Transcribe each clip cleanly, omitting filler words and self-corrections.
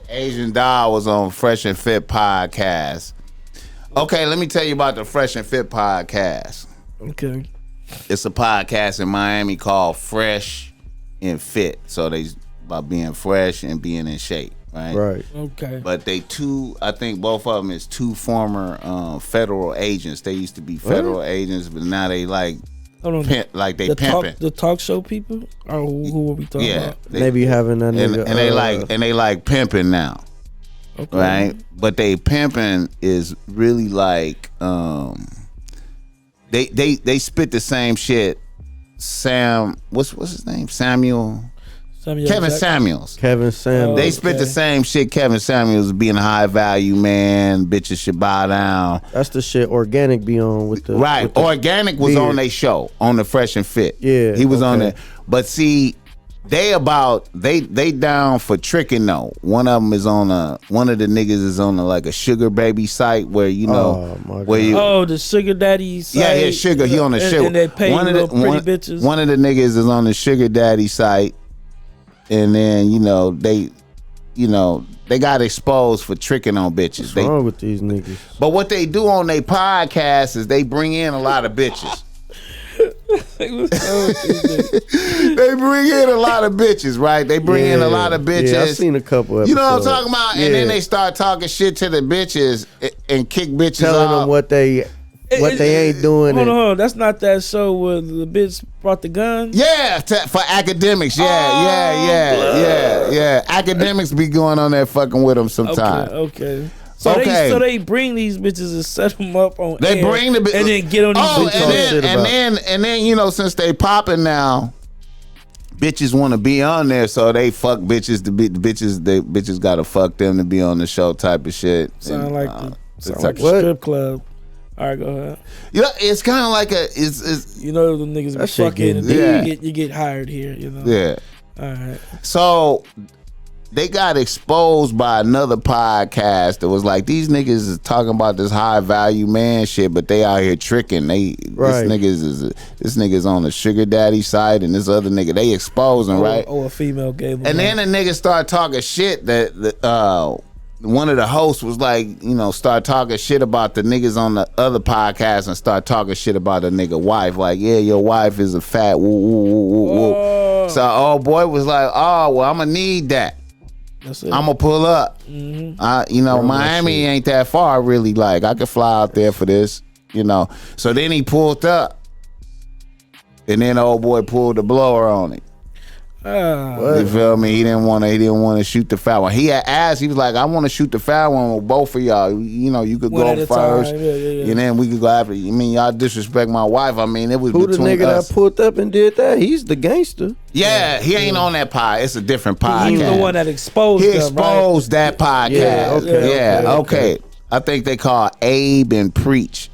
Asian Doll was on Fresh and Fit podcast. Okay, let me tell you about the Fresh and Fit podcast. Okay. It's a podcast in Miami called Fresh and Fit. So they about being fresh and being in shape, right? Right. Okay. But I think both of them is two former federal agents. They used to be federal agents, but now they like pimping. The talk show people? Or who are we talking about? They be having that nigga. And they like pimping now. Okay. Right? But they pimping is really like they spit the same shit. What's his name? Kevin Samuels. They spit the same shit. Kevin Samuels being a high value man. Bitches should bow down. That's the shit Organic be on with the Organic was on their show on the Fresh and Fit. Yeah, he was on there. But see, they down for tricking though. One of them is on one of the niggas is on like a sugar baby site where the sugar daddy site. Yeah, sugar. He on the sugar. And they pay pretty bitches. One of the niggas is on the sugar daddy site. And then they got exposed for tricking on bitches. What's wrong with these niggas? But what they do on their podcast is they bring in a lot of bitches. They bring in a lot of bitches, right? They bring in a lot of bitches. Yeah, I've seen a couple episodes. You know what I'm talking about? Yeah. And then they start talking shit to the bitches and kick bitches telling them what they ain't doing. Hold on. That's not that show where the bitch brought the gun? Yeah, for academics. Yeah. Academics be going on there fucking with them sometimes. Okay. So they bring these bitches and set them up on they air bring the and then get on these bitches. And then since they popping now, bitches want to be on there, so they fuck bitches. The bitches gotta fuck them to be on the show type of shit. Sound like a strip club. All right, go ahead. It's kind of like the niggas be fucking and you get hired here, Yeah. All right. So they got exposed by another podcast that was like, these niggas is talking about this high value man shit, but they out here tricking. This nigga's on the sugar daddy side, and this other nigga they exposing, right? Or a female gave him. And then the nigga start talking shit that one of the hosts was like, start talking shit about the niggas on the other podcast and start talking shit about the nigga wife. Like, yeah, your wife is a fat woo woo woo woo woo. So old boy was like, oh, well, I'm gonna need that. That's it. I'm gonna pull up. Mm-hmm. Miami ain't that far really. Like, I could fly out there for this, So then he pulled up. And then old boy pulled the blower on it. You feel me? He didn't want to shoot the foul one. He had asked. He was like, "I want to shoot the foul one with both of y'all. You could go first, and then we could go after. Y'all disrespect my wife. It was who between the nigga us. that pulled up and did that? He's the gangster. Yeah, he ain't on that pod. It's a different podcast. He's the one that exposed. He exposed that podcast. Okay. I think they call Abe and Preach.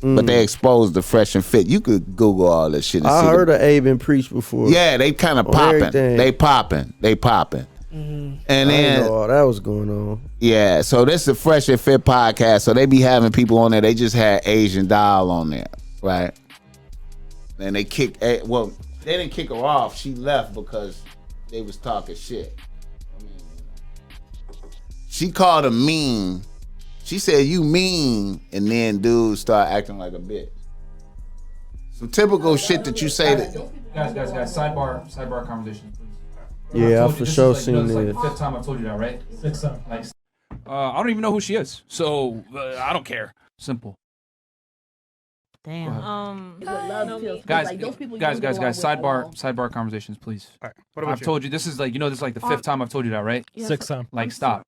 But they exposed the Fresh and Fit. You could Google all this shit. I heard of Abe and Preach before. Yeah, they kind of popping. They popping. Mm-hmm. And then I didn't know all that was going on. Yeah, so this is a Fresh and Fit podcast. So they be having people on there. They just had Asian Doll on there, right? And they kicked. Well, they didn't kick her off. She left because they was talking shit. She called him mean. She said, "You mean," and then dudes start acting like a bitch. Some typical shit that you say. Guys, sidebar conversation, please. Yeah, I for sure seen this. it. Like the fifth time I've told you that, right? Sixth time. I don't even know who she is, so I don't care. Simple. Damn. Guys, sidebar conversations, please. All right. What about I've told you this is like this is like the fifth time I've told you that, right? Sixth time. Like, stop.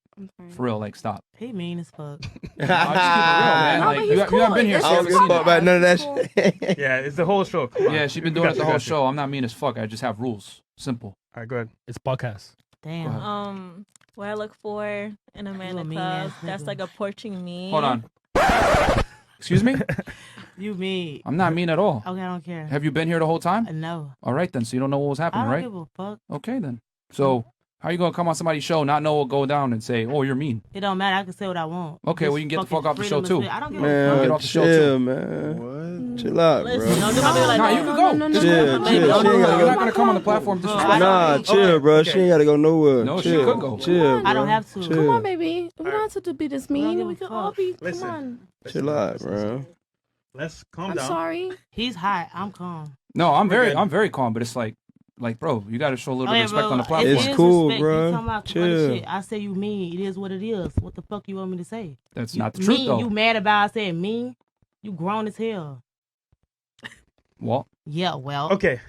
For real, like, stop. He mean as fuck. I'm just keeping it real, man. No, Like, but you haven't been here, so you haven't seen it. About none of that shit. Yeah, it's the whole show. Yeah, she's been doing it the whole show. I'm not mean as fuck. I just have rules. Simple. All right, go ahead. It's podcast. Damn. What I look for in a man in the club that's like approaching me. Hold on. Excuse me? You mean? I'm not mean at all. Okay, I don't care. Have you been here the whole time? No. All right, then. So you don't know what was happening, I don't right? give a fuck. Okay, then. So How you gonna come on somebody's show, not know what'll go down, and say, "Oh, you're mean"? It don't matter. I can say what I want. Okay, well you can get the fuck off the show too. I don't give Man, a fuck. Get off the show chill, too. man. What? Chill out, Listen, bro. don't do my baby like Nah, that. you can go. Chill, chill. She ain't gotta You're go. not gonna come on the platform disrespect. Nah, chill, bro. She ain't gotta go nowhere. No, she chill. could go. Chill, bro. I don't have to. Chill. Come on, baby. We don't have to be this mean. We can all be. Listen. Come on. Chill out, bro. Let's calm I'm down. sorry. He's hot. I'm calm. No, I'm good. very calm, but it's like, bro, you gotta show a little bit of respect bro, on the platform. It's it is cool, respect. bro. You talking about Chill. shit. I say you mean. It is what it is. What the fuck you want me to say? That's not the truth, mean, though. You mad about I said mean? You grown as hell. What? Yeah, well. Okay.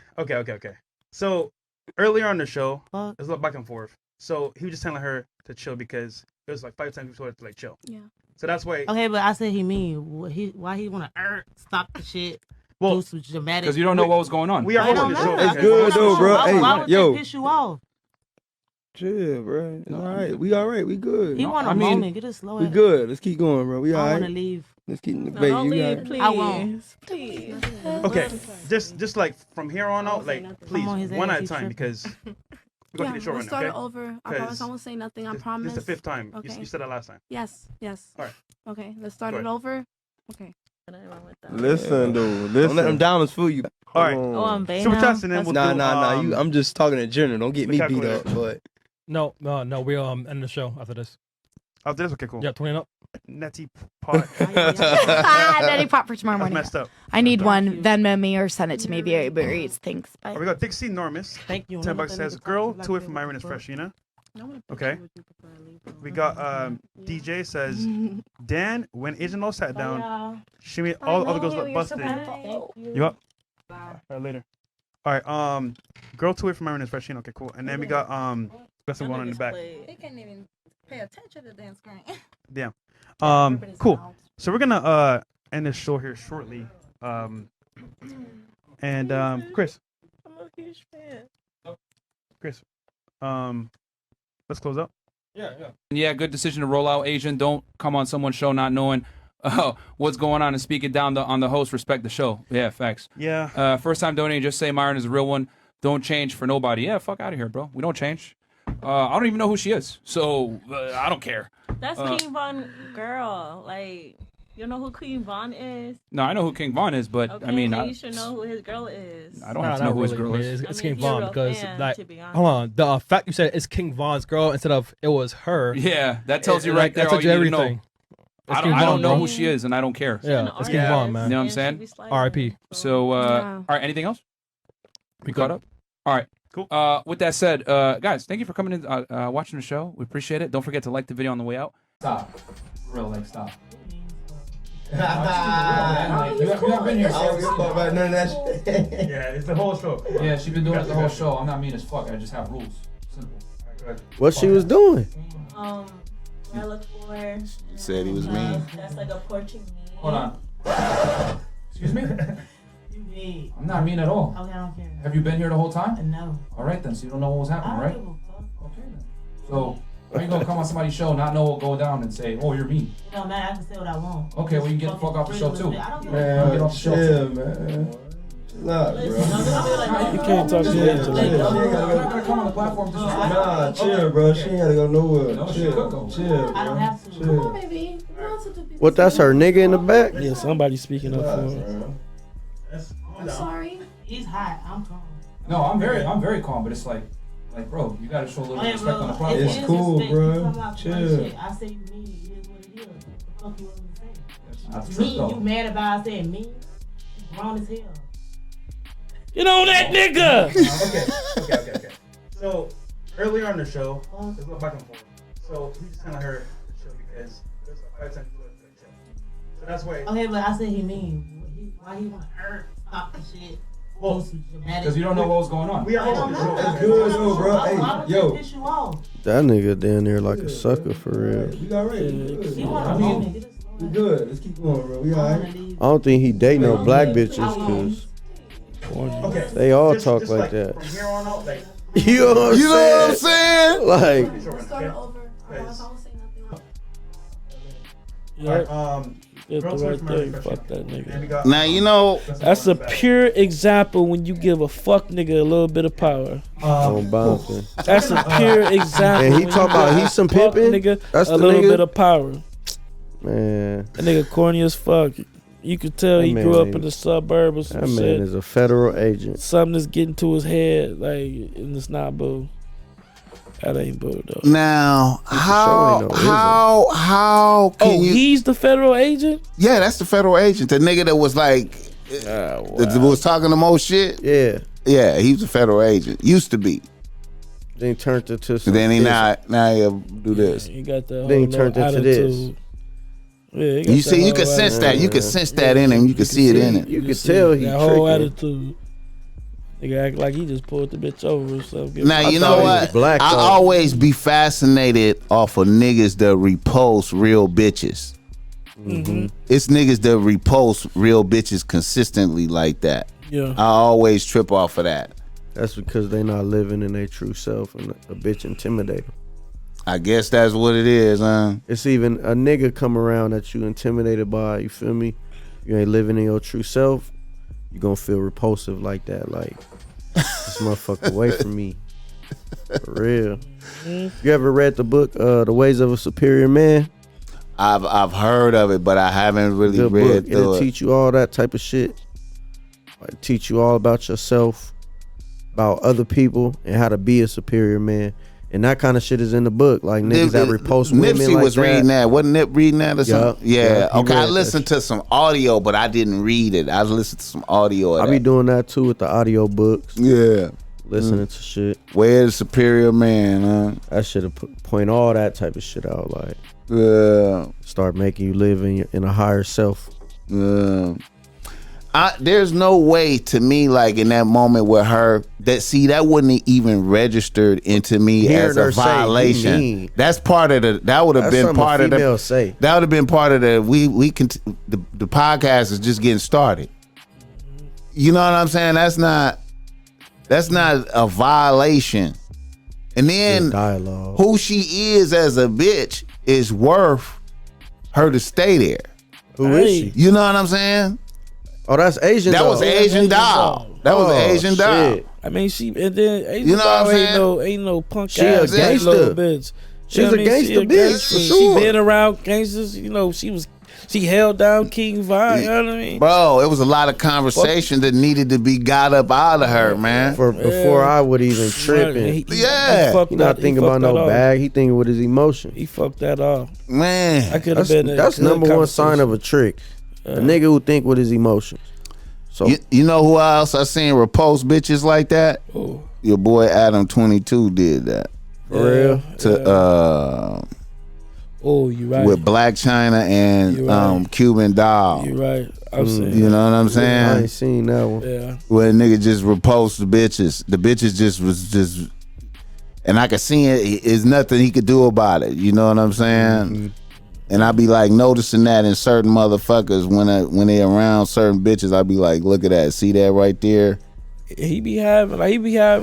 So earlier on the show, Fuck. there's a little back and forth. So he was just telling her to chill because it was like 5 times before to like chill. Yeah. So that's why. Okay, but I said he mean. Why he wanna stop the shit? Well, do some dramatic. Because you don't know what was going on. We are It hosting don't the show. matter. It's good though, bro. Why Hey, would yo. that piss you off? Chill, bro. It's all right. We all right. We good. He want a I mean, moment. Get it slow. We good. Let's keep going, bro. We all I want to right. leave. Let's keep the No, baby. don't You leave, got please. I won't. Please. Okay, just like from here on out, like please, on his one ass, at a he's time tripping. because we're going to Yeah, get short we'll right start now, it okay? over. I promise I won't say nothing. I promise. This is the 5th time. Okay. You said that last time. Yes. Yes. All right. Okay. Let's start Go it ahead. over. Okay. Listen, dude. Don't let them downers fool you. All right. Oh, I'm banned Super now? chats and then we'll do, Nah. I'm just talking in general. Don't get the me beat calculator. up. But No. We'll end the show after this. After this, okay, cool. Yeah, 20 and up. Netty pot. Nutty pot for tomorrow That's morning. messed up. I need one. Venmo me or send it to me via Uber Eats. Thanks. Bye. All right, we got Dixie Normus. Thank you. $10 says, girl, 2 away from Myron is fresh, you know? Okay. We got DJ says, Dan, when Agent sat down, she made all other girls look busted. You up? All right, later. All right, girl 2 away from Myron is fresh, you know? Okay, cool. And then we got some going on in the back. They can't even pay attention to the damn screen. Damn. Cool. So we're gonna end this show here shortly. And Chris. I'm a huge fan. Chris. Let's close up. Yeah, good decision to roll out, Asian. Don't come on someone's show not knowing what's going on and speak it down on the host. Respect the show. Yeah, facts. Yeah. First time donating, just say Myron is a real one. Don't change for nobody. Yeah, fuck out of here, bro. We don't change. I don't even know who she is, so I don't care. That's King Von girl. Like, you know who King Von is? No, I know who King Von is, but Okay, I mean, you should know who his girl is. I don't have to know who his girl is. It's I King mean, if you're a Von real because, fan, like, to be honest. hold on. The fact you said it's King Von's girl instead of it was her. Yeah, that tells you It- right like, there that all tells you you need to know. everything. It's I King don't Von, know bro. who she is, and I don't care. Yeah, it's King Von, man. You know what I'm saying? R.I.P. So, all right, anything else? We caught up? All right. Cool. With that said, guys, thank you for coming in, watching the show. We appreciate it. Don't forget to like the video on the way out. Stop. Real, like, stop. You haven't been here. I don't give a fuck about none of that shit. Yeah, it's the whole show. Yeah, she's been doing it the whole show. I'm not mean as fuck. I just have rules. Simple. What she was doing? What I look for. Said he was mean. That's like a Portuguese. Hold on. Excuse me? You mean? I'm not mean at all. Okay, I don't care. Have you been here the whole time? No. All right, then. So you don't know what was happening, I right? don't give a fuck. Okay, then. So, how you gonna come on somebody's show, not know what'll go down, and say, oh, you're mean? It don't matter. I can say what I want. Okay, well, you get the fuck off the show, too. I don't give a Man, Get off the show. chill, man. Chill out, bro. You can't talk to Chill, me. chill. You're not gonna come on the platform to Nah, chill, bro. She ain't gotta go nowhere. No, she could go. Chill. I don't have to. Come Chill. on, baby. We don't have to be. What? That's her nigga in the back? Yeah, somebody speaking up for him. Bro. I'm sorry. He's hot. I'm calm. No, I'm very calm, but it's like, bro, you gotta show a little Okay, respect on the bro, platform. It's cool, respect. bro. You talking about Chill. shit. I say you mean. It is what it is. What the fuck you want me to say? That's not the Me, truth, you though. mad about I said me? You grown as hell. Get on that nigga! Okay. So earlier on the show, there's a little back and forth. So he just telling her to chill because there's like 5 times before to chill. So that's why. Okay, but I said he mean. Why he want to stop the shit? Well, Because you don't know what was going on. we are hosting the show. That's good, though, bro. Why Hey, would yo. that piss you off? That nigga down there like a sucker for real. We alright. He want a moment. Get this We good. Let's keep going, bro. We I wanna alright. leave. I don't think he date no black bitches, cause Okay. they all Just- talk just like that. From here on out, like. You know what I'm You know what I'm saying? saying? Like, Let's start it over. I promise I won't say nothing. Alright, That's right there. You fuck that nigga. Now you know that's a pure example when you give a fuck nigga a little bit of power. Bompton. That's a pure example. And he talk about he's some pimping. Nigga, That's a the little nigga? bit of power. Man, That nigga corny as fuck. You could tell he grew up in the suburb or some that shit. man is a federal agent. Something that's getting to his head, like, and it's not boo. That ain't boo though. now how can you? He's the federal agent. Yeah, that's the federal agent. The nigga that was like, that was talking the most shit. Yeah, he's a federal agent. Used to be. Then he turned into some. Then he now he'll do this. He got that. Then he turned into this. Yeah, you see, you can sense that. You can sense that in him. You can see it in him. You can tell he that whole tricking. attitude. Nigga act like he just pulled the bitch over or something. Now you know what? Black, I always be fascinated off of niggas that repost real bitches. It's niggas that repost real bitches consistently like that. Yeah, I always trip off of that. That's because they not living in their true self and a bitch intimidate them. I guess that's what it is, huh? It's even a nigga come around that you intimidated by. You feel me? You ain't living in your true self. You gonna feel repulsive like that. Like this motherfucker away from me. For real. You ever read the book The Ways of a Superior Man? I've heard of it, but I haven't really Good read book. through It'll it. teach you all that type of shit. Like teach you all about yourself, about other people, and how to be a superior man. And that kind of shit is in the book. Like niggas that repost women Nipsey like was that. reading that. Wasn't Nip reading that or something? Yeah. he Okay, I read that listened to some audio, but I didn't read it. I listened to some audio of I that. be doing that too with the audio books. Yeah. Listening to shit. Where's the superior man, huh? I should have point all that type of shit out. Like, Yeah. start making you live in a higher self. There's no way to me, like in that moment with her, that wouldn't even registered into me Hearing as a her say, violation. "You mean." That's part of the. That would have That's been something part a of the. female say. That would have been part of the. The podcast is just getting started. You know what I'm saying? That's not a violation. And then dialogue. who she is as a bitch is worth her to stay there. Who is she? You know what I'm saying? Oh, that's Asian. That was Asian doll. That was Asian doll. shit. I mean, she and then Asian You know what I'm saying? ain't no punk She ass a gay little gangster. bitch. She's You know a what I mean? gangster She a bitch, gangster. for sure. She been around gangsters. You know, she held down King Von. You know what I mean? Bro, it was a lot of conversation that needed to be got up out of her, man. Before I would even tripping. Yeah. He not thinking about no bag. He thinking with his emotion. He fucked that off. Man. I could have been. That's number one sign of a trick. A nigga who think with his emotions. So You know who else I seen repost bitches like that? Oh. Your boy Adam 22 did that. For real? Oh, you right. With Black China and right. Cuban Doll. You right. I'm saying. You know what I'm saying? I ain't seen that one. Yeah. Where a nigga just repost the bitches. The bitches just was just, and I could see it. There's nothing he could do about it. You know what I'm saying? And I be like noticing that in certain motherfuckers when they around certain bitches. I be like, look at that. See that right there? He be having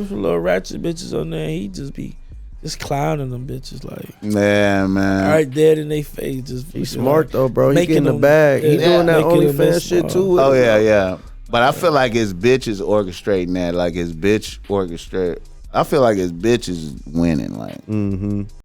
some little ratchet bitches on there. He just clowning them bitches like. Yeah, man. Right dead in their face. Just He's smart though, bro. He making getting the them- bag. He yeah, doing that making them OnlyFans shit smart. too. Oh yeah. But I feel like his bitch is orchestrating that. Like his bitch orchestrate. I feel like his bitch is winning. Like.